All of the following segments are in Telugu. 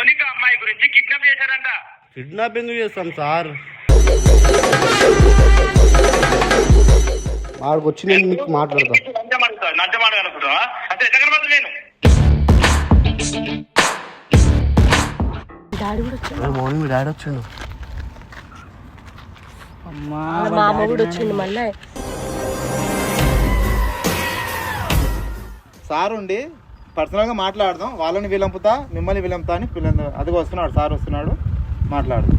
మౌనిక అమ్మాయి గురించి కిడ్నాప్ చేశారంట. కిడ్నాప్ ఎందుకు చేస్తాం సార్? వాడికి వచ్చి నేను మీకు మాట్లాడతా. నంచమాట అనుకుంటున్నా అంటే ఎక్కడ కనబడదు నేను. మార్నింగ్ మీ డాడీ వచ్చిండు. మా అమ్మ కూడా వచ్చిండు మళ్ళీ. సార్ ఉండి పర్సనల్గా మాట్లాడదాం, వాళ్ళని విలంపుతా మిమ్మల్ని విలంపుతా అని అదిగో వస్తున్నాడు సార్, వస్తున్నాడు మాట్లాడదాం.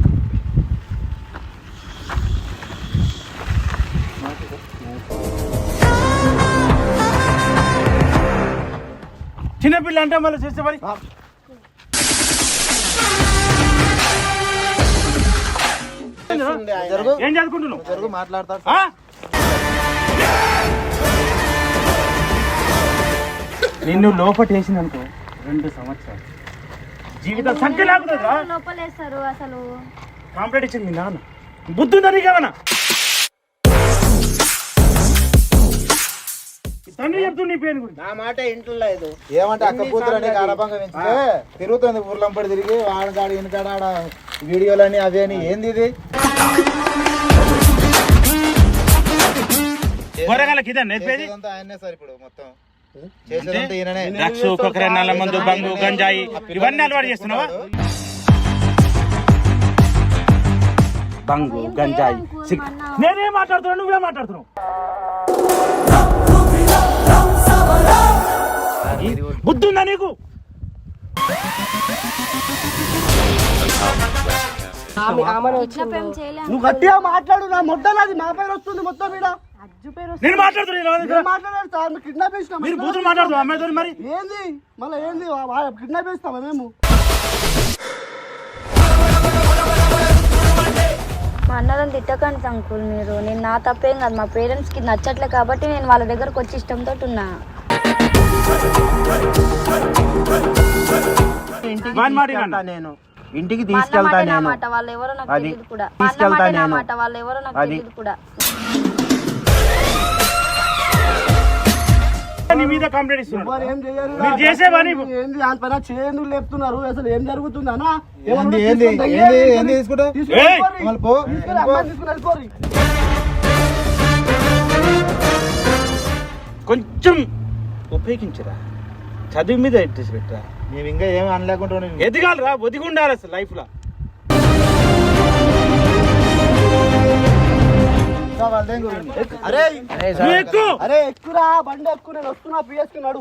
చిన్నపిల్ల అంటే మళ్ళీ చేస్తే మరి ఏం చదువుకుంటున్నావు? జరుగు మాట్లాడతాడు. నిన్ను లోపటేసింది అనుకో 2 సంవత్సరాలు జీవితం సంఖ్య లాగుతుందా? లోపలేస్తారు అసలు. కాంప్లైంట్ ఇచ్చింది మీ నాన్న. బుద్ధుందా నీకేమన్నా? తండ్రి చెప్తూ నీ పేరు గురించి నా మాట ఇంట్లో లేదు. ఏమంటే అక్క కూతురని గారభంగా పెంచితే తిరుగుతుంది ఊర్లంపడి తిరిగి వాడగాడు వెనకాడ ఆడ వీడియోలని అవి అని. ఏంది ఇది? కూరగాయలకి ఇదే నేర్పేది. చేసేదంతా ఆయనే సార్, ఇప్పుడు మొత్తం చేసేదంతా ఈయననే. డ్రగ్స్, కొకర, నల్ల మందు, బంగు, గంజాయి ఇవన్నీ అలవాటు చేస్తున్నావా? బంగు, గంజాయి, నేనేం మాట్లాడుతున్నావు, నువ్వే మాట్లాడుతున్నావు. బుద్ధుందా నీకు? నువ్వు గట్టిగా మాట్లాడు. నా మొట్టది నా పేరు వస్తుంది మొత్తం మీద. నేను మాట్లాడుతున్నా మాట్లాడారు సార్, కిడ్నాప్ చేసినాం. మీరు బూతులు మాట్లాడుతున్నా అమ్మాయితో. మరి ఏంది మళ్ళీ ఏంది కిడ్నాప్ చేస్తామా మేము? మా అన్నలను తిట్టకండి అంకుల్ మీరు. నేను నా తప్పేం కాదు, మా పేరెంట్స్ కి నచ్చట్లే కాబట్టి నేను వాళ్ళ దగ్గరకు వచ్చి ఇష్టంతో ఉన్నా. నేను ఇంటికి తీసుకెళ్తా. మాట వాళ్ళు ఎవరో నాకు తెలియదు కూడా. మాట వాళ్ళు ఎవరో నాకు తెలియదు కూడా. నీ మీద కంప్లైంట్ ఇస్తున్నారు. ఏం చేయాలి? మీరు చేసేవని ఏంది దాని పైన చేను లేపుతున్నారు? అసలు ఏం జరుగుతుంది అన్న? కొంచెం ఉపయోగించరా, చదువు మీద ఎట్టేసి పెట్టరా. మేము ఇంకా ఏమి అనలేకుండా ఎదగాలరా, ఒదిగి ఉండాలి అసలు లైఫ్ లో. అరే ఎక్కురా, బండి ఎక్కువ. నేను వస్తున్నా, పిఎస్కున్నాడు.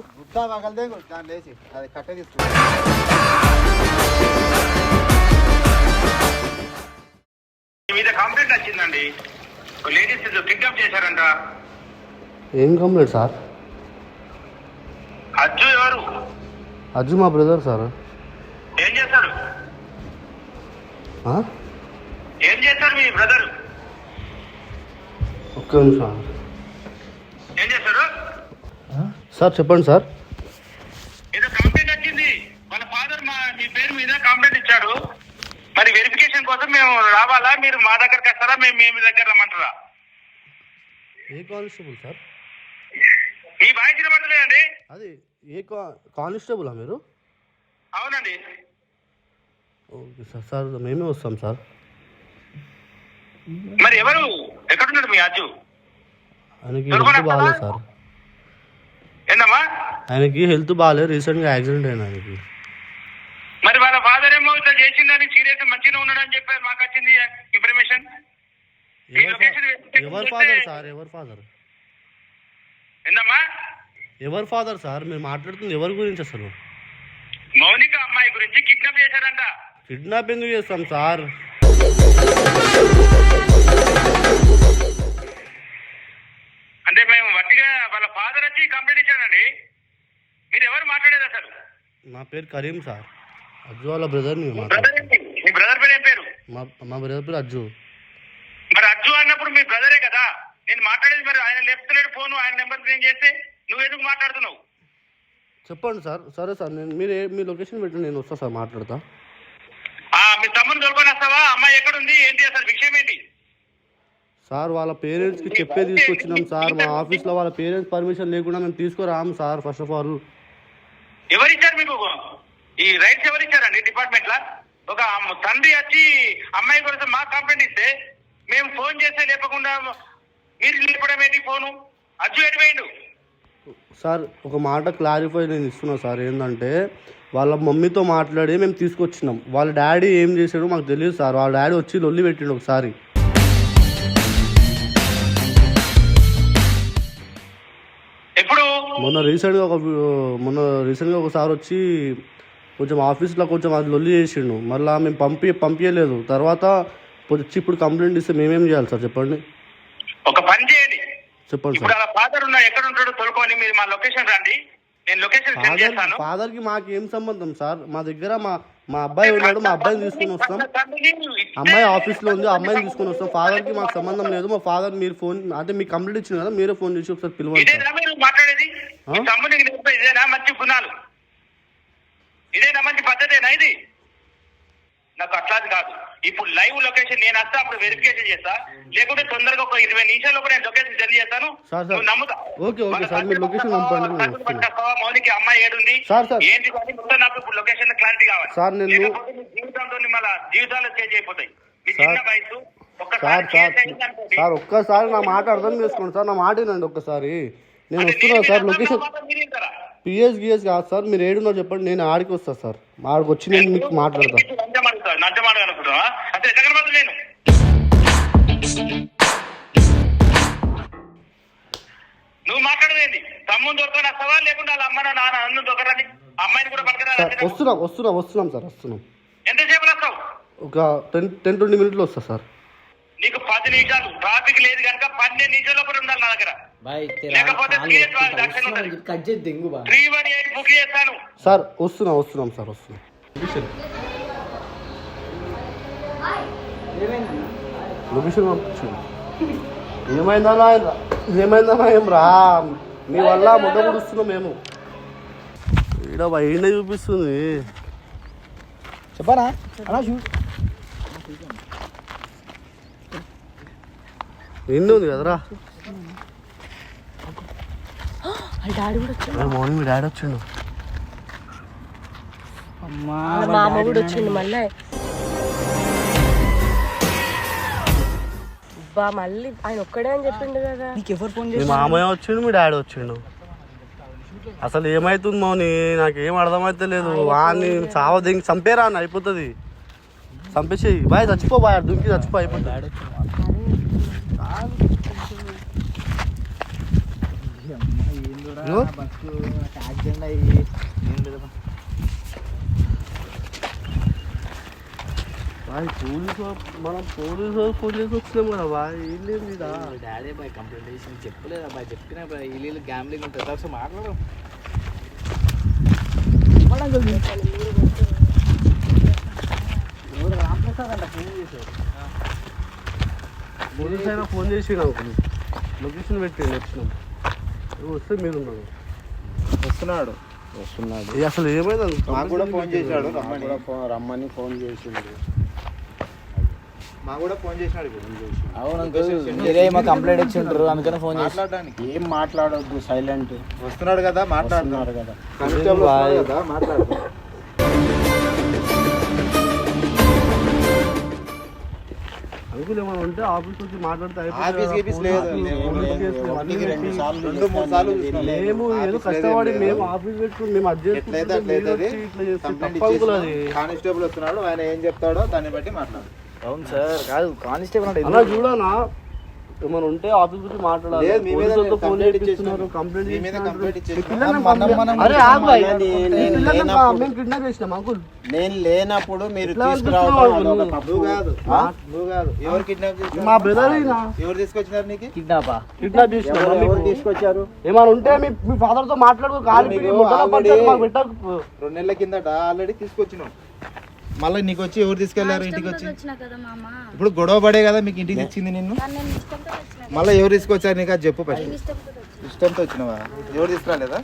లేచి అది కట్ట తీసుకున్నా. మీద కంప్లైంట్ వచ్చిందండి, లేడీస్ కిడ్నాప్ చేశారంట. ఏం కంప్లైంట్ సార్? అజ్జు ఎవరు? అజ్జు మా బ్రదర్ సార్. ఏం చేస్తాడు? ఏం చేస్తాడు మీ బ్రదర్? ఒక్క నిమిషం ఏం చేస్తాడు సార్, చెప్పండి సార్. ఏదో కంప్లైంట్ వచ్చింది, వాళ్ళ ఫాదర్ మీ పేరు మీద కంప్లైంట్ ఇచ్చాడు. మరి వెరిఫికేషన్ కోసం మేము రావాలా, మీరు మా దగ్గరకు వస్తారా, మేము మీ దగ్గర రమ్మంటారా? ఏ కానిస్టేబుల్ సార్? మీ వాయిస్ వినబడలేదండి. అది ఏ కానిస్టేబులా మీరు? అవునండి. Okay sir. సార్ మేమే వస్తాం సార్. మరి ఎవరు ఎక్కడున్నాడు మీ అజ్జు? ఆయనకి హెల్త్ బాగాలేదు సార్. ఏందమ్మా? ఆయనకి హెల్త్ బాగాలేదు, రీసెంట్గా యాక్సిడెంట్ అయింది ఆయనకి. మరి వాళ్ళ ఫాదర్ ఏమో ఇట్లా చేసిందని సీరియస్ మంచిగా ఉన్నాడని చెప్పారు, మాకు వచ్చింది ఇన్ఫర్మేషన్. ఎవరు ఫాదర్ సార్? ఎవరు ఫాదర్? ఏందమ్మా? ఎవరు ఫాదర్ సార్? మీరు మాట్లాడుతుంది ఎవరి గురించి అసలు? మౌనిక అమ్మాయి గురించి కిడ్నాప్ చేశారంట. కిడ్నాప్ ఎందుకు చేస్తాం సార్? అంటే మేము వట్టిగా వాళ్ళ ఫాదర్ వచ్చి కంప్లైంట్ ఇచ్చాడండి. మీరు ఎవరు మాట్లాడేది అసలు? నా పేరు కరీం సార్. అజ్జు వాళ్ళ బ్రదర్. మీ బ్రదర్ పేరు ఏం పేరు? మా బ్రదర్ పేరు అజ్జు. మరి అజ్జు అన్నప్పుడు మీ బ్రదరే కదా నేను మాట్లాడేది. మరి ఆయన లేపుతలేడు ఫోన్, ఆయన నెంబర్ ఏం చేస్తే నువ్వు ఎందుకు మాట్లాడుతున్నావు? చెప్పండి సార్. సరే సార్, నేను మీ లొకేషన్ పెట్టి నేను వస్తా సార్, మాట్లాడతా. మీ తమ్ముని దొరుకుని వస్తావా? అమ్మాయి ఎక్కడుంది, ఏంటి అసలు విషయం ఏంటి? సార్ వాళ్ళ పేరెంట్స్కి చెప్పే తీసుకొచ్చినాం సార్. మా ఆఫీస్లో వాళ్ళ పేరెంట్స్ పర్మిషన్ లేకుండా మేము తీసుకురాము సార్. ఫస్ట్ ఆఫ్ ఆల్ ఎవరిచ్చారు మీకు ఈ రైట్స్? ఎవరిచ్చారండి డిపార్ట్మెంట్ లా? ఒక తండ్రి వచ్చి అమ్మాయి కోసం మాకు కంప్లైంట్ ఇస్తే మేము ఫోన్ చేస్తే లేపకుండా మీరు లేపడం ఏంటి ఫోను? అజ్జు ఎడిపోయిండు. సార్ ఒక మాట క్లారిఫై నేను ఇస్తున్నా సార్. ఏంటంటే వాళ్ళ మమ్మీతో మాట్లాడి మేము తీసుకొచ్చినాం. వాళ్ళ డాడీ ఏం చేశాడో మాకు తెలియదు సార్. వాళ్ళ డాడీ వచ్చి లొల్లి పెట్టిండు ఒకసారి. ఎప్పుడు? మొన్న రీసెంట్గా ఒకసారి వచ్చి కొంచెం ఆఫీస్లో కొంచెం అది లొల్లి చేసిండు. మళ్ళీ మేము పంపించలేదు. తర్వాత వచ్చి ఇప్పుడు కంప్లైంట్ ఇస్తే మేమేం చేయాలి సార్ చెప్పండి? ఒక పని చేయండి, చెప్పండి ఇప్పుడు సార్. అలా ఫాదర్ ఉన్నా ఎక్కడ ఉంటాడో తోలుకొని మీరు మా లొకేషన్ రండి, నేను లొకేషన్ సెండ్ చేస్తాను. ఫాదర్కి మాకు ఏం సంబంధం సార్? మా దగ్గర మా అబ్బాయి ఉన్నాడు, మా అబ్బాయిని తీసుకొని వస్తాం. అమ్మాయి ఆఫీస్లో ఉంది, అమ్మాయిని తీసుకొని వస్తాం. ఫాదర్కి మాకు సంబంధం లేదు. మా ఫాదర్ మీరు ఫోన్ అంటే మీకు కంప్లైంట్ ఇచ్చింది కదా, మీరే ఫోన్ చేసి ఒకసారి పిలవండి సార్. ఇదేనా మీరు మాట్లాడేది? మీ తమ్ముడికి నేర్పే ఇదేనా మంచి గుణాలు? ఇదేనా మంచి పద్ధతేనా ఇది? నాకు అట్లాది కాదు. ఇప్పుడు లైవ్ లొకేషన్ నేను వస్తా, అప్పుడు వెరిఫికేషన్ చేస్తా. లేకుంటే తొందరగా ఒక 20 నిమిషాల్లో నేను లొకేషన్ సెండ్ చేస్తాను, నువ్వు నమ్ముతా. ఓకే సార్, మీరు లొకేషన్ పంపండి. మౌనికి అమ్మాయి ఏడుంది ఏంటి కానీ మొత్తం నాకు ఇప్పుడు లొకేషన్ క్లారిటీ కావాలి సార్. నేను జీవితంతో మళ్ళీ జీవితాలు చేంజ్ అయిపోతాయి. మీ చిన్న వయసు సార్ ఒక్కసారి నా మాట అర్థం చేసుకోండి సార్. నా మాట వినండి ఒక్కసారి. నేను వస్తున్నాను సార్. లొకేషన్ పిఎస్ కాదు సార్. మీరు ఏడున్నా చెప్పండి, నేను ఆడికి వస్తాను సార్. ఆడికి వచ్చి నేను మీకు మాట్లాడతాను. నువ్వు మాట్లాడదేంటి? తమ్ముడు దొరకని వస్తావా లేకుండా వాళ్ళ అమ్మ నాన్న అన్ను దొరకరని అమ్మాయిని కూడా పడకరా? వస్తున్నాం సార్. వస్తున్నాం. ఎంతసేపు వస్తావు? ఒక 10-20 మినిట్లు వస్తా సార్. నీకు 10 నిమిషాలు ట్రాఫిక్ లేదు కనుక 12 నిమిషాల లోపల ఉండాలి నా దగ్గర. లేకపోతే 318 బుక్ చేస్తాను సార్. వస్తున్నాం సార్. వస్తున్నాం. లొకేషన్ పంపించండి. ఏమైందన్నా ఏం రా, మీ వల్ల మొట్ట పుడుస్తున్నాం మేము. ఈడ వైండే చూపిస్తుంది. చెప్పరా ఎన్ని ఉంది కదరా? మార్నింగ్ మీ డాడీ వచ్చిండు. మా అమ్మ కూడా వచ్చిండు మళ్ళీ. మళ్ళీ ఆయన ఒక్కడే అని చెప్పిండు కదా. నీకెవరు ఫోన్ మీ మామయ్య వచ్చిండు, మీ డాడీ వచ్చిండు. అసలు ఏమైతుంది మౌని, నాకేం అర్థమైతే లేదు. వాడిని చంపేరా అని అయిపోతుంది. చంపేసేయి బాయ్, చచ్చిపో బాయ్, దుంకి చచ్చిపో అయిపోతుంది. మనం పోలీసు ఫోన్ చేసి వచ్చినాం కదా బాయ్. ఏం లేదు మీద డాడీ బాయ్ కంప్లైంట్ చేసి చెప్పలేదు బాయ్. చెప్పినా వీళ్ళు గ్యాంబ్లింగ్ ఉంటుంది ఒకసారి మాట్లాడడం. పోలీస్ అయినా ఫోన్ చేసి లొకేషన్ పెట్టి వచ్చినాం. వస్తే మీరు వస్తున్నాడు. అసలు ఏమైంది? మాకు కూడా ఫోన్ చేశాడు, రమ్మని ఫోన్ చేసిండు. మాకు కూడా ఫోన్ చేసినాడు. అవును అంకుల్, మీరే మా కంప్లైంట్ ఇచ్చిండ్రు అందుకని ఫోన్ చేసి. మాట్లాడడానికి ఏం మాట్లాడొద్దు, సైలెంట్. వస్తున్నాడు కదా, మాట్లాడుతున్నారు కదా. మాట్లాడు. అంకుల్ ఏమైనా ఉంటే ఆఫీస్ వచ్చి మాట్లాడితే మేము ఏదో కష్టపడి మేము ఆఫీస్ పెట్టుకుని మేము కానిస్టేబుల్ వస్తున్నాడు, ఆయన ఏం చెప్తాడో దాన్ని బట్టి మాట్లాడు. అవును సార్. కాదు కానిస్టేబుల్ అంటే అలా చూడనా, ఏమైనా ఉంటే ఆఫీస్ వచ్చి మాట్లాడాలి. నేను లేనప్పుడు మీరు తీసుకురావడం ఎవరు కిడ్నాప్ చేశారు? మా బ్రదర్. ఎవరు తీసుకొచ్చినారు నీకు? కిడ్నాప్ ఎవరు తీసుకొచ్చారు? ఏమైనా ఉంటే మీ ఫాదర్ తో మాట్లాడుకో. 2 నెలల కిందట ఆల్రెడీ తీసుకొచ్చినాం. మళ్ళీ నీకు వచ్చి ఎవరు తీసుకెళ్లారు ఇంటికి వచ్చి? ఇప్పుడు గొడవ పడే కదా మీకు ఇంటికి తెచ్చింది నిన్ను. మళ్ళీ ఎవరు తీసుకొచ్చారు నీకు అది చెప్పు. ఇష్టంతో వచ్చినావా? ఎవరు తీసుకురాలేదా?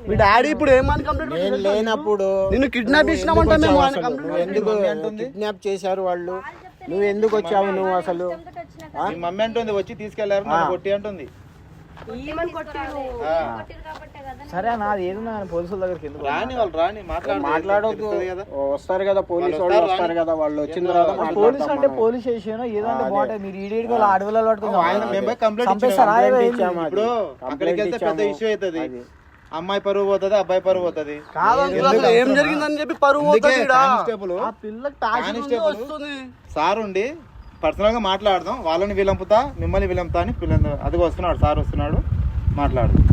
మీ డాడీ ఇప్పుడు ఏమని కంప్లైంట్? నేను లేనప్పుడు నిన్ను కిడ్నాప్ చేసినామంటే మేము ఎందుకు కిడ్నాప్ చేశారు వాళ్ళు? నువ్వు ఎందుకు వచ్చావు? నువ్వు అసలు మీ మమ్మీ అంటుంది వచ్చి తీసుకెళ్లారు, కొట్టి అంటుంది. ఈమెను కొట్టిరు. సరే నాది ఏదున్నా పోలీసుల దగ్గరికి ఎందుకు రాని వాళ్ళు రాని మాట్లాడొద్దు కదా. వస్తారు కదా పోలీసు వాళ్ళు వస్తారు కదా, వాళ్ళు వచ్చిన తర్వాత పోలీస్ అంటే మాట్లాడతాం. పోలీస్ స్టేషన్ ఏదంటే బాగుంటుంది. మీరు ఈడేడు కూడా అడవులలో ఆయన మేము పోయి కంప్లైంట్ చంపేస్తారా? ఇచ్చాము అది. ఇప్పుడు అక్కడికి వెళ్తే పెద్ద ఇష్యూ అవుతుంది. అమ్మాయి పరువు పోతుంది, అబ్బాయి పరువు పోతుంది. కాదు అంకుల్, అసలు ఏం జరిగిందని చెప్పి పరువు పోతుంది ఈడ. కానిస్టేబుల్ ఆ పిల్లకి టాక్సీ వస్తుంది. సార్ ఉండి పర్సనల్ గా మాట్లాడదాం, వాళ్ళని విలంపుతా మిమ్మల్ని విలంపుతా అని పిల్లలు అదిగో వస్తున్నాడు, సార్ వస్తున్నాడు, మాట్లాడదాం.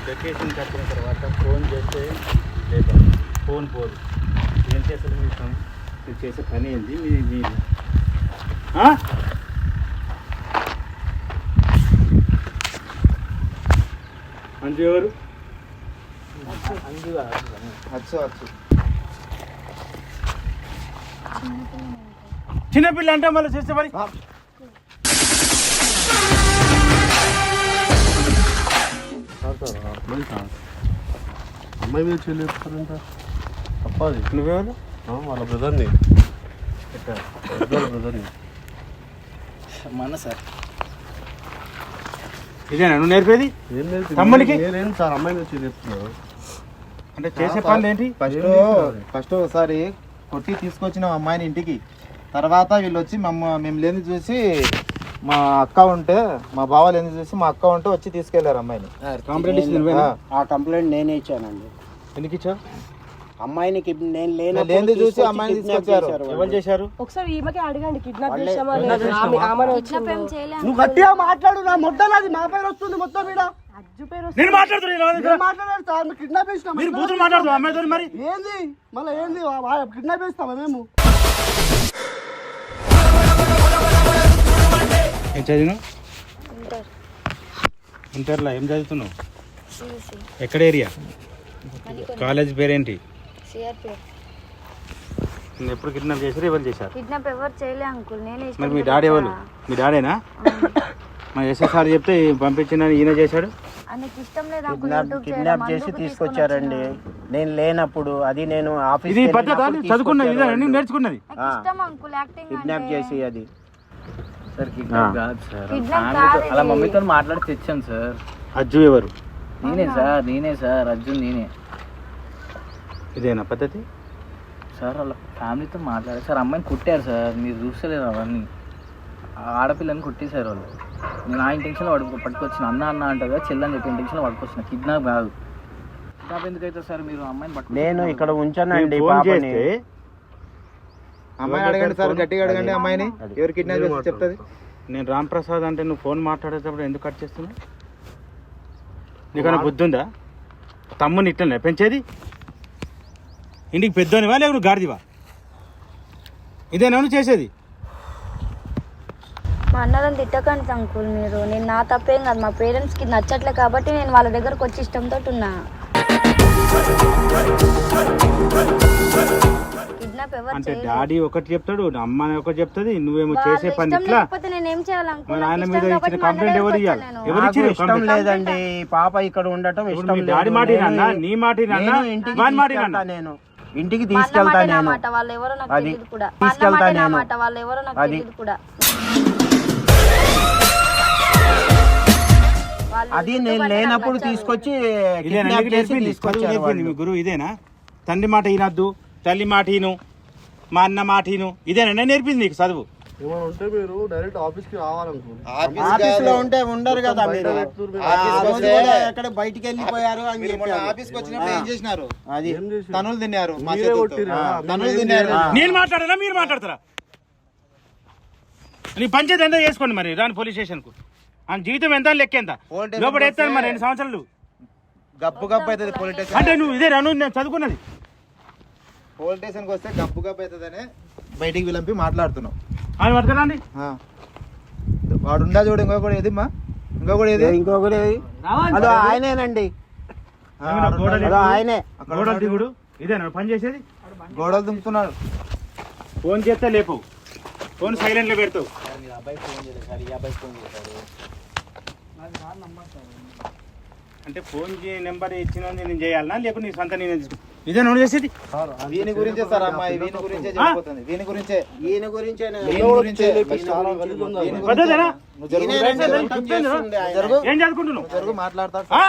వెకేషన్ కట్టిన తర్వాత ఫోన్ చేస్తే లేదా ఫోన్ పోదు. ఏం చేస్తారు మీరు చేసే పని ఏంది? మీరు అంజు ఎవరు? అచ్చు చిన్నపిల్ల అంటే మళ్ళీ చేస్తే మరి అమ్మాయి మీద చెల్లి చెప్తారంట తప్పది. నువ్వెవరు? వాళ్ళ బ్రదర్ని బ్రదర్ని మన సార్ ఇదేనా నువ్వు నేర్పేది ఏం లేదు తమ్ముడికి? నేనేం సార్ అమ్మాయి మీద చెల్లి చెప్తున్నాను. అంటే చేసే పనులు ఏంటి? ఫస్ట్ ఒకసారి కొట్టి తీసుకొచ్చిన అమ్మాయిని ఇంటికి, తర్వాత వీళ్ళు వచ్చి మేము లేని చూసి మా అక్క ఉంటే మా బావ లేని చూసి మా అక్క ఉంటే వచ్చి తీసుకెళ్లారు అమ్మాయిని. కంప్లైంట్ ఇచ్చింది నువ్వేనా? ఆ కంప్లైంట్ నేనే ఇచ్చానండి. ఎందుకు ఇచ్చావు? అమ్మాయిని నేను లేనిది లేనప్పుడు చూసి తీసుకొచ్చి అమ్మాయిని kidnap తీసుకొచ్చారు. చేశారు వాళ్ళు. ఎవరు చేశారు? ఒకసారి ఈమెకి అడగండి కిడ్నాప్ వాళ్ళే- చేసామా లేదా? ఆమె వచ్చింది. ఏం చేయలే నువ్వు గట్టిగా మాట్లాడు, నా మొట్టలాది మా పేరు వస్తుంది మొత్తం ఈడ. అజ్జు పేరు వస్తుంది. నేను మాట్లాడుతున్నాను. నేను మాట్లాడాను సార్, మీరు కిడ్నాప్ చేసినాం. మీరు బూతులు మాట్లాడుతున్నావు అమ్మాయితో మరి. ఏంది మళ్ళీ ఏంది కిడ్నాప్ చేస్తామా మేము? ఏం చదివినావు? ఇంటర్ ఇంటర్లో ఏం చదువుతున్నావు? సిఎస్సి ఎక్కడ ఏరియా? కాలేజ్ పేరేంటి? సిఆర్పి. నేను ఎప్పుడు కిడ్నాప్ చేశారు? ఎవరు చేశారు? కిడ్నాప్ ఎవరు చేయలే అంకుల్, నేనే మరి మీ డాడీ ఎవరు? మీ డాడేనా? మా ఎస్ఎస్ఆర్ చెప్తే పంపించిన ఈయన చేశాడు. ఆయనకి ఇష్టం లేదు అంకుల్ కిడ్నాప్ చేసి తీసుకొచ్చారండి. నేను లేనప్పుడు అది నేను ఆఫీస్ ఇది పద్ధత చదువుకున్నది ఇదే నేను నేర్చుకున్నది. ఇష్టం అంకుల్ యాక్టింగ్ కిడ్నాప్ చేసి అది సార్ కిడ్నాప్ కాదు సార్. కిడ్నాప్ కాదు అలా ఇది. మమ్మీతో మాట్లాడి తెచ్చాను సార్. అజ్జు ఎవరు? నేనే సార్ అర్జున్ నేనే ఇదేనా పద్ధతి? సార్. వాళ్ళ ఫ్యామిలీతో మాట్లాడారు సార్. అమ్మాయిని కొట్టారు సార్, మీరు చూస్తలేరు అవన్నీ. ఆడపిల్లని కొట్టేశారు వాళ్ళు. నేను ఆ ఇంటెన్షన్లో పట్టుకొచ్చిన అన్న అంటారు కదా, చెల్లని చెప్పి ఇంటెన్షన్లో పట్టుకొచ్చిన. కిడ్నాప్ కాదు. కిడ్నాప్ ఎందుకైతే సార్ మీరు అమ్మాయిని పట్టుకు నేను ఇక్కడ ఉంచానండి ఫోన్ పాపని. చేస్తే అమ్మాయిని అడగండి సార్, గట్టిగా అడగండి అమ్మాయిని. ఎవరు కిడ్నాప్ చేసి చెప్తుంది. నేను రామ్ ప్రసాద్ అంటే నువ్వు ఫోన్ మాట్లాడేటప్పుడు ఎందుకు కట్ చేస్తున్నావు? నీకన్నా బుద్ధి ఉందా? తమ్ముని ఇట్లనే పెంచేది? ఇంటికి పెద్దోనివా లేక నువ్వు గాడిదివా? ఇదేనా నువ్వు చేసేది? మా అన్నలను తిట్టకండి అంకుల్ మీరు. నేను నా తప్పేం కాదు, మా పేరెంట్స్కి నచ్చట్లే కాబట్టి నేను వాళ్ళ దగ్గరకు వచ్చి ఇష్టంతో ఉన్నా. కిడ్నాప్ ఎవరు అంటే చేయలేదు. డాడీ ఒకటి చెప్తాడు, అమ్మ ఒకటి చెప్తుంది, నువ్వేమో వాళ్ళ చేసే పని ఇష్టం ఇట్లా. లేకపోతే నేను ఏం చేయాలి అంకుల్? మరి నాకు ఆయన ఇష్టం మీద కాబట్టి ఇచ్చిన మా కంప్లైంట్ ఎవరు అన్నయ్య ఇవ్వాలి? వచ్చాను ఎవరు నాకు ఇచ్చారు ఇష్టం కంప్లైంట్? లేదండి పాప ఇక్కడ ఉండటం ఇప్పుడు ఇష్టం మీ లేదు. డాడీ మాట నేను వినన్నా, నీ మాట వినన్నా, నేను ఇంటికి వాని మాట తీసుకెళ్తా, వినన్నా? నేను ఇంటికి మా అన్న తీసుకెళ్తా మాటే నా నేను. మాట, వాళ్ళు ఎవరో నాకు అది తెలియదు కూడా. మా అన్న తీసుకెళ్తా మాటే నా నేను. మాట, వాళ్ళు ఎవరో నాకు అది. తెలియదు కూడా. వాళ్ళు అది నేను గుర్తుపట్టడం లేనప్పుడు నచ్చదు. తీసుకొచ్చి ఇదేనా kidnap నీకు చేసి నేర్పింది? తీసుకొచ్చారు చదువు నేర్పింది మీ వాళ్ళు. గురువు ఇదేనా? తండ్రి మాట వినద్దు, తల్లి మాట విను, మా అన్న మాట విను, ఇదేనా నేర్పింది నీకు చదువు? ఏమైనా ఉంటే మీరు డైరెక్ట్ ఆఫీస్కి రావాలనుకో. ఆఫీస్ లో ఉంటే ఉండరు కదా మీరు. ఆ ఆఫీస్కి రోజు వస్తే కూడా ఎక్కడ బయటికి వెళ్ళిపోయారు అని మీరు మొన్న చెప్పారు. ఆఫీస్కి వచ్చినప్పుడు ఏం చేసినారు? అది ఏం చేసి తనులు తిన్నారు మా మీరే చేతులతో. కొట్టిర్రా? తనులు మీరేం తిన్నారు. చేయలేదు. నేను మాట్లాడారా మీరు మాట్లాడతారా? నీ పంచాయతీ ఎంత చేసుకోండి మరి, రాని పోలీస్ స్టేషన్కు. ఆయన జీవితం ఎంత లెక్క ఎంత పోలీస్ స్టేషన్ లోపల ఎత్తాను మరి వస్తే 2 సంవత్సరాలు. గప్పు గప్పు అవుతుంది పోలీస్ స్టేషన్. అంటే నువ్వు ఇదే రాను నేను చదువుకున్నది. పోలీస్ స్టేషన్కి వస్తే గప్పు గప్పు అవుతుందని బయటికి విలంపి మాట్లాడుతున్నావు. ఆయన పట్టుకురండి. వాడు ఉండా చూడు, ఇంకొకటి ఏది మా ఇంకొకటి ఏది ఇంకొకటి అదో ఆయనేనండి. అదో ఆయనే. గోడలు దిగుడు ఇదేనా పని చేసేది? గోడలు దుంకుతున్నాడు. ఫోన్ చేస్తే లేపు, ఫోన్ సైలెంట్ లో పెడతావు. అంటే ఫోన్ నెంబర్ ఇచ్చిన నేను చేయాలనా లేకపోతే నీ సొంత నేను ఇదే నోట్ చేసేది వీని గురించే సార్ అమ్మాయి వీని గురించే చెప్పిపోతుంది వీని గురించే పద్ధతేనా? జరుగు ఏం చదువుకుంటున్నావు? జరుగు మాట్లాడతాడు ఆ?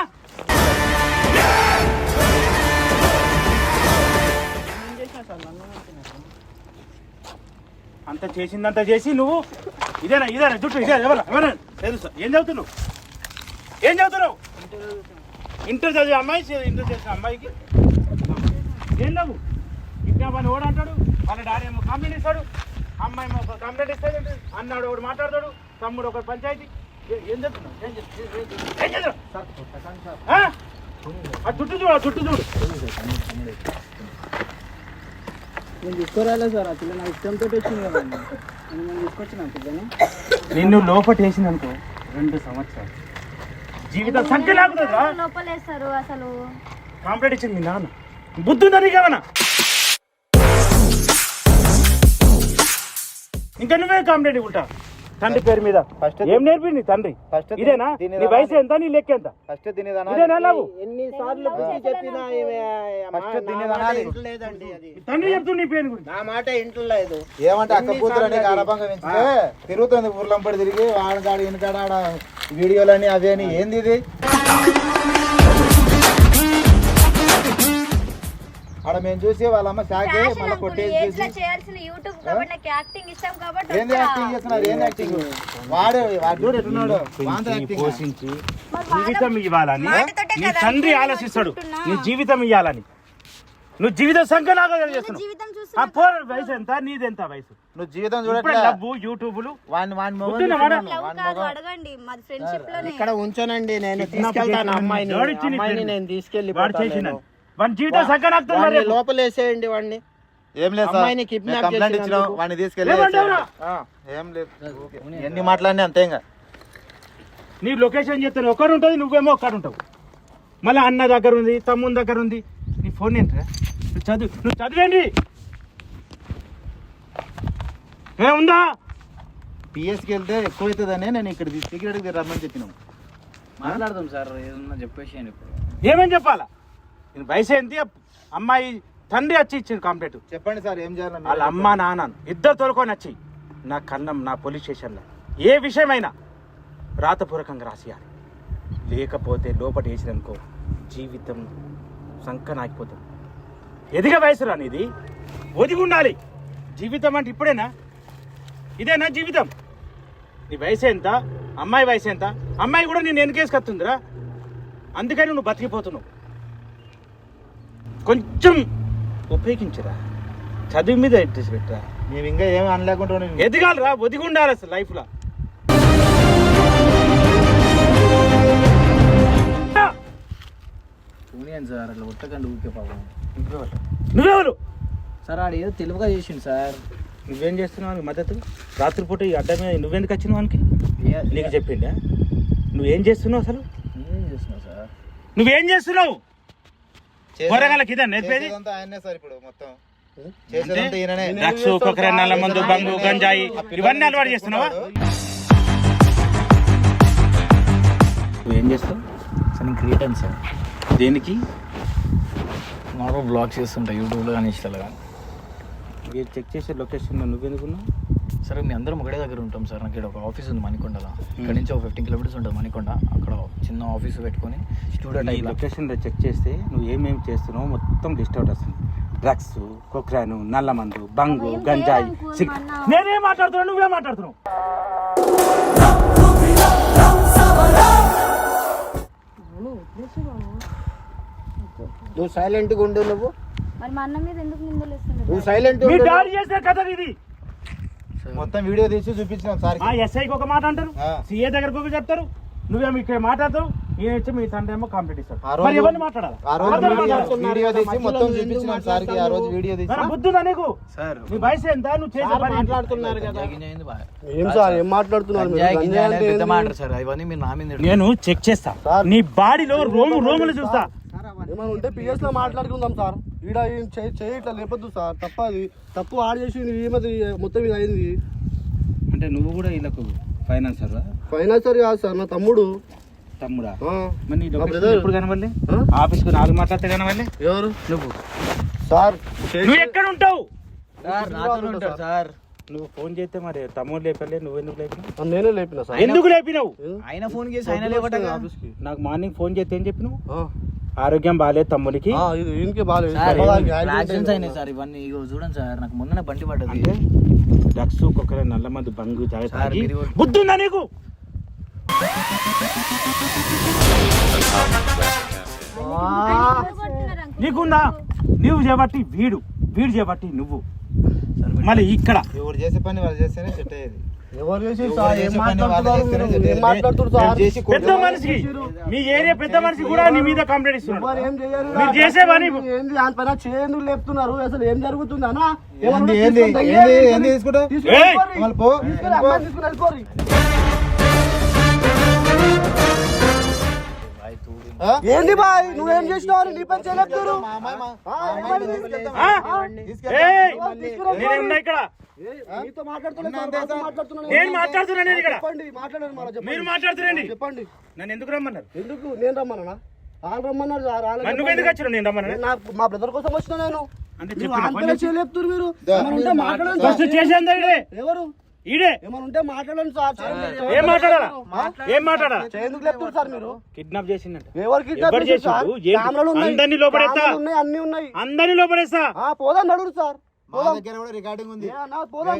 అంత చేసిందంతా చేసి నువ్వు ఇదేనా జుట్టు ఇదే ఎవరైనా తెలుసా? ఏం చదువుతున్నావు? ఇంటర్ చదివే అమ్మాయి ఇంటర్ చేసిన అమ్మాయికి ఏం లేవు ఇంకా పని ఓడు అంటాడు, వాళ్ళ డాడీ ఏమో కంప్లైంట్ ఇస్తాడు, అమ్మాయి ఏమో కంప్లైంట్ ఇస్తాడు, అన్నాడు ఒకడు మాట్లాడతాడు, తమ్ముడు ఒక పంచాయతీ. ఏం చెప్తున్నావు? ఏం చేద్దాం? ఆ చుట్టూ చూడు నేను తీసుకోరాలే సార్, ఆ పిల్ల నా ఇష్టంతో వచ్చింది కదా, నేను తీసుకొచ్చిన పిల్లని. నిన్ను లోపటేసిన అనుకో 2 సంవత్సరాలు జీవితం సంఖ్య లాగుతుందా? లోపలేస్తారు అసలు. కాంప్లైంట్ ఇచ్చింది మీ నాన్న, బుద్ధి ఉందా నీకేమన్నా? ఇంకా నువ్వే కాంప్లైంట్ ఇవ్వటా తండ్రి పేరు మీద? ఏం నేర్పింది తండ్రి? ఇదేనా నీ వయసు ఎంత, నీ లెక్క ఎంత? ఇదేనా లావు? ఎన్నిసార్లు బుద్ధి చెప్పినా తండ్రి చెప్తూ నీ పేరు గురించి నా మాట ఇంట్లో లేదు. ఏమంటే అక్క కూతురని ఆడపంగా పెంచితే తిరుగుతుంది ఊర్లంపడి తిరిగి వాడగాడు వెనకాడ ఆడ వీడియోలని అవి అని ఏంది ఇది? ఆడ మేము చూసి వాళ్ళమ్మ సాగే మళ్ళీ కొట్టేసి చేయాల్సిన యూట్యూబ్ కాబట్టి నాకు యాక్టింగ్ ఇష్టం కాబట్టి ఏంది యాక్టింగ్ చేస్తున్నారు? ఏం యాక్టింగ్? వాడు చూడు ఎట్టున్నాడు పోషించి జీవితం ఇవ్వాలని నీ తండ్రి ఆలోచిస్తాడు, నీ జీవితం ఇవ్వాలని. నువ్వు జీవితం సంఖ్యలాగా చేస్తున్నావు. జీవితం ఆ పోర వయసు ఎంత, నీదెంత వయసు? నువ్వు జీవితం ఇప్పుడే చూడట్లే డబ్బు యూట్యూబ్లు అడగండి మాది ఫ్రెండ్షిప్ లోనే. ఇక్కడ ఉంచోనండి, నేను తీసుకెళ్తాను అమ్మాయిని నేను తీసుకెళ్లి వాడి జీవితం సంఖ్య లోపలేసేయండి వాడిని. ఏం లేదు సార్, అమ్మాయిని kidnap కంప్లైంట్ చేసినందుకు. ఇచ్చినాం వాడిని తీసుకెళ్ళి ఏం లేదు ఎన్ని మాట్లాడినా అంతే. ఇంకా నీ లొకేషన్ చెప్తాను, ఒకరు ఉంటుంది, నువ్వేమో ఒక్కడు ఉంటావు. మళ్ళీ అన్న దగ్గర ఉంది, తమ్ముని దగ్గర ఉంది. నీ ఫోన్ ఏంట్రా? నువ్వు చదివేండి ఏముందా? పిఎస్కి వెళ్తే ఎక్కువ అవుతుందనే నేను ఇక్కడ సిగరెట్కి రమ్మని చెప్పినాం. మాట్లాడదాం సార్, ఏదన్నా చెప్పేసేయండి. ఇప్పుడు ఏమని చెప్పాలా? నేను వయసు ఏంటి? అమ్మాయి తండ్రి వచ్చి ఇచ్చింది కంప్లైంట్. చెప్పండి సార్ ఏం చేయాలి? వాళ్ళ అమ్మ నాన్న ఇద్దరు తోలుకొని వచ్చి నా కన్నం నా పోలీస్ స్టేషన్లో ఏ విషయమైనా రాతపూర్వకంగా రాసియాలి. లేకపోతే లోపల వేసిరనుకో జీవితం సంకన ఆగిపోతుంది. ఎదిగ వయసు రానిది, ఒదిగి ఉండాలి. జీవితం అంటే ఇప్పుడేనా? ఇదేనా జీవితం? నీ వయసు ఎంత, అమ్మాయి వయసు ఎంత? అమ్మాయి కూడా నేను వెనకేసుకొస్తుందిరా, అందుకని నువ్వు బతికిపోతున్నావు. కొంచెం ఉపయోగించరా, చదువు మీద ఇంట్రెస్ట్ పెట్టరా. మేము ఇంకా ఏమి అనలేకుండా ఎదగాలరా, ఒదిగి ఉండాలి అసలు లైఫ్లో. సార్ అట్లా కొట్టకండి ఊరికే పాపం. నువ్వెవరు సార్ ఆడు ఏదో తెలివిగా చేసిండు సార్. నువ్వేం చేస్తున్నావు వానికి మద్దతు? రాత్రిపూట ఈ అడ్డ మీద నువ్వెందుకు వచ్చినావు వానికి? నీకు చెప్పిండా? నువ్వేం చేస్తున్నావు అసలు? ఏం చేస్తున్నావు సార్? నువ్వేం చేస్తున్నావు? పొరగాలకి ఇదే నేర్పేది? ఆయనే సార్ ఇప్పుడు మొత్తం చేసేదంతా ఈయననే. డ్రగ్స్, కొకరే, నల్ల మందు, బంగు, గంజాయి ఇవన్నీ అలవాటు చేస్తున్నావా? నువ్వేం చేస్తావు? సార్ నేను క్రియేటర్ సార్. దేనికి? నార్మల్ బ్లాగ్స్ చేస్తుంటా యూట్యూబ్లో కానీ ఇన్స్టాలో కానీ. మీరు చెక్ చేసే లొకేషన్ నువ్వెందుకున్నావు? సరే మీ అందరం ఒకటే దగ్గర ఉంటాం సార్. నాకు ఇక్కడ ఒక ఆఫీస్ ఉంది మణికొండలో. ఇక్కడ నుంచి ఒక 15 కిలోమీటర్స్ ఉంటుంది మణికొండ. అక్కడ చిన్న ఆఫీస్ పెట్టుకొని స్టూడియో ఈ టైప్ లొకేషన్లో చెక్ చేస్తే నువ్వు ఏమేమి చేస్తున్నావు మొత్తం లిస్ట్ అవుట్ వస్తుంది. డ్రగ్స్, కొక్రాను, నల్ల మందు, బంగు, గంజాయి, నేనేం మాట్లాడుతున్నావు, నువ్వే మాట్లాడుతున్నావు. నువ్వు సైలెంట్గా ఉండు. మరి మా అన్న మీద ఎందుకు నిందలు నువ్వు సైలెంట్ మీ డాడీ చేసే కథ ఇది. మొత్తం వీడియో తీసి చూపించినాం సార్. ఆ ఎస్ఐకి ఒక మాట అంటారు, సిఏ దగ్గరకు ఒక చెప్తారు, నువ్వేమో ఇక్కడ మాట్లాడతావు, నేను వచ్చి మీ తండ్రి ఏమో కంప్లీట్ ఇస్తాడు. మరి ఎవరిని మాట్లాడాలి? ఆ రోజు వీడియో తీసి మొత్తం చూపించినాం సార్ కి. ఆ రోజు వీడియో తీసి బుద్ధుందా నీకు? సార్ నీ వయసు ఎంత, నువ్వు చేసే పని మాట్లాడుతున్నారు కదా. ఏం సార్ ఏం మాట్లాడుతున్నారు మీరు? పెద్ద మాట సార్, అవన్నీ మీరు నా మీద. నేను చెక్ చేస్తా, నీ బాడీలో రోములు చూస్తా. ఏమైనా ఉంటే పిఎస్ లో మాట్లాడుకుందాం సార్. ఈడ చేయి ఇట్లా లేపొద్దు సార్, తప్ప అది తప్పు ఆడు చేసింది మొత్తం ఇది అయింది. అంటే నువ్వు కూడా వీళ్ళకు ఫైనాన్సర్? ఫైనాన్సర్ కాదు సార్, నా తమ్ముడు. తమ్ముడా ఆ. మరి నీ మా లొకేషన్ brother. ఎప్పుడు కనవాలి ఆ? ఆఫీస్కు 4 మాట్లాడితే కనవాలి ఎవరు నువ్వు సార్ నువ్వు ఎక్కడ ఉంటావు సార్ నాతోనే ఉంటాడు సార్. నువ్వు ఫోన్ చేస్తే మరి తమ్ముడు లేపలే నువ్వు ఎందుకు లేపినావు నేనే లేపిన సార్ ఎందుకు లేపినావు ఆయన ఫోన్ చేసి ఆయన లేవటగా. ఆఫీస్కి. నాకు మార్నింగ్ ఫోన్ చేస్తే ఏం చెప్పినావు ఆ. ఆరోగ్యం బాగాలేదు తమ్ముడికి ఆ, ఇది ఈయనకే బాగాలేదు సార్ పొలానికి యాక్సిడెంట్స్ యాక్సిడెంట్ అయినాయి సార్ ఇవన్నీ. ఇగో చూడండి సార్, నాకు మొన్ననే బండి పడ్డది. అంటే డ్రగ్స్ కుక్కర నల్ల మందు బంగు సార్, తాగి మీరు కూడా- బుద్ధి ఉందా నీకు నీకుందా నువ్వు చేపట్టి వీడు చేపట్టి నువ్వు మళ్ళీ ఇక్కడ ఎవరు చేసే పని వాళ్ళు చేస్తేనే సెట్ అయ్యేది. ఎవరు చేసి ఎవరు సార్ ఏం చేసే పని వాళ్ళు మాట్లాడుతున్నారు చేస్తేనే మీరు? సెట్ ఏం అయ్యేది. మాట్లాడుతున్నారు మేము సార్? చేసి పెద్ద మనిషికి మీ ఏరియా పెద్ద మనిషి కూడా నీ మీద కంప్లైంట్ ఇస్తున్నాడు ఎవరు ఏం చేయరు మీరు రా. చేసే పని ఏంది దాని పైన చేయందుకు లేపుతున్నారు అసలు ఏం జరుగుతుంది అన్న ఏంది ఏంది ఏంది ఏంది తీసుకుంటావు ఏయ్! మళ్ళీ పో ఏంది బాయ్ నువ్వేం చేసినావు నీ పని చేయలేపుతారు ఏయ్! నేనున్నా ఇక్కడ మీతో మాట్లాడుతున్నా నేను మాట్లాడుతున్నా నేను ఇక్కడ చెప్పండి మాట్లాడండి మళ్ళీ చెప్పండి. మీరు మాట్లాడుతురండి చెప్పండి నన్ను ఎందుకు రమ్మన్నారు ఎందుకు నేను రమ్మన్నా వాళ్ళు రమ్మన్నారు సార్ వాళ్ళకి మరి నువ్వు ఎందుకు వచ్చినావు నేను రమ్మన్నా మా బ్రదర్ కోసం వచ్చిన నేను అంటే మీరు చెప్పిన అంతగా చేయలేపుతారు మీరు ఏమైనా ఉంటే మాట్లాడండి ఫస్ట్ సార్. చేసేందా ఈడే ఎవరు ఈడే ఏమైనా ఉంటే మాట్లాడండి సార్ ఏం మాట్లాడాలా ఏం మాట్లాడాలా చేయందుకు లేపుతారు సార్ మీరు కిడ్నాప్ చేసిందంట ఎవరు కిడ్నాప్ ఎవరు చేశారు సార్? చేసిండు? ఏంటి? కెమెరాలు ఉన్నాయి, అందరినీ లోపడేస్తా? కెమెరాలు ఉన్నాయి అన్ని ఉన్నాయి అందరినీ లోపడేస్తా పోదాం నడురు సార్ మా దగ్గర కూడా రికార్డింగ్ ఉంది. ఏ అన్నా, పోదాం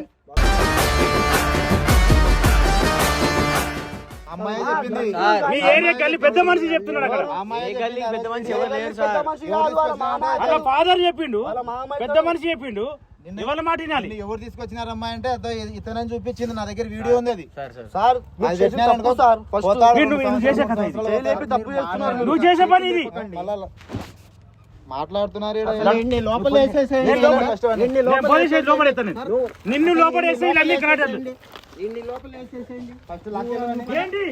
అమ్మాయి చెప్పింది. మీ ఏరియాకి వెళ్ళి పెద్ద మనిషి చెప్తున్నాడు అక్కడ అమ్మాయి గల్లీ పెద్ద మనిషి ఎవరు లేరు పెద్ద సార్. మనిషి కాదు, వాళ్ళ మామ వాళ్ళ ఫాదర్ చెప్పిండు వాళ్ళ మామ పెద్ద మనిషి చెప్పిండు ఎవరి మాట వినాలి నిన్ను ఎవరు తీసుకొచ్చినారు అమ్మాయి అంటే అదో ఇతనని చూపించింది. నా దగ్గర వీడియో ఉంది అది. సార్ సార్ సార్ మీరు అది చేసిన పెట్టినారనుకో తప్పు సార్ ఫస్ట్ పోతాడు. నువ్వు చేసే కథ ఇది. చేయలేపి తప్పు చేస్తున్నారు మీరు. నువ్వు చేసే పని ఇది మళ్ళా మాట్లాడుతున్నారు ఈడ. ఇన్ని లోపల వేసేసేయండి. నేను పోలీస్ స్టేషన్ లోపడేస్తాను నిన్ను లోపడేస్తే వీళ్ళన్నీ కరాటలు ఇన్ని లోపల వేసేసేయండి. ఫస్ట్ లాక్కెళ్ళమని. ఏంటి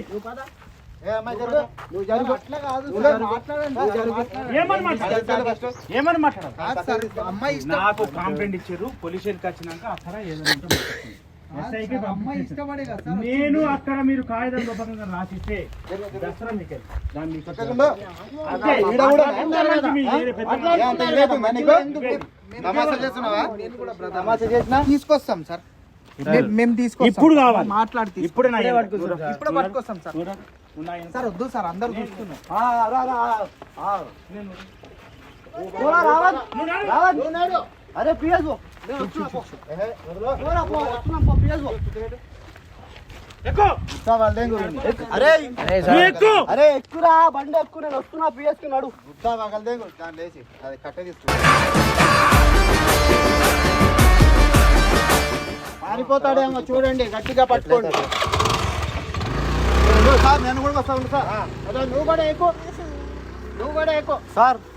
ఏ అమ్మాయి జరుగు. నువ్వు జరుగు. అట్లా కాదు సార్, మాట్లాడండి. ఏమని మాట్లాడాలి ఏమని మాట్లాడాలి కాదు సార్, అమ్మాయి ఇష్టం. నాకు కంప్లైంట్ ఇచ్చారు పోలీస్ స్టేషన్కి వచ్చినాక అక్కడ ఏదైనా ఉంటే మాట్లాడుకుందాం. ఎస్ఐకి అమ్మాయి ఇష్టపడే కదా సార్. నేను అక్కడ మీరు కాగితం రూపకంగా రాసిస్తే దసరా మీకు దాన్ని మీకు చెప్పకుండా. అంతే. ఈడ కూడా. పెద్ద మనిషి మీ ఏరియా పెద్ద మనిషి. ఏ అంత ఇదైతుందా నీకు? తమాషా చేస్తున్నావా? తమాషా చేసినా తీసుకొస్తాం సార్. మేము తీసుకొస్తాం. ఇప్పుడు కావాలి మాట్లాడి ఇప్పుడే నా ఇప్పుడు పట్టుకొస్తాం సార్. సార్ వద్దు సార్, అందరూ చూస్తున్నాం. రా, రా, ఆ. పోరా, రావద్. రావద్. అరే పిఎస్ వస్తున్నాం పో పిఎస్ ఎక్కువ గుత్తా వాళ్ళదేం గురించి. అరే నువ్వు ఎక్కువ అరే ఎక్కురా బండి ఎక్కు నేను వస్తున్నా పిఎస్ కి నడు గుత్తా వాళ్ళదేం గురించి. దాన్ని లేచి అది కట్టే తీసుకుంటా. పారిపోతాడేమో చూడండి, గట్టిగా పట్టుకోండి. సార్ నేను కూడా వస్తా ఉన్నా సార్. అదో నువ్వు కూడా ఎక్కువ, నువ్వు కూడా ఎక్కువ. సార్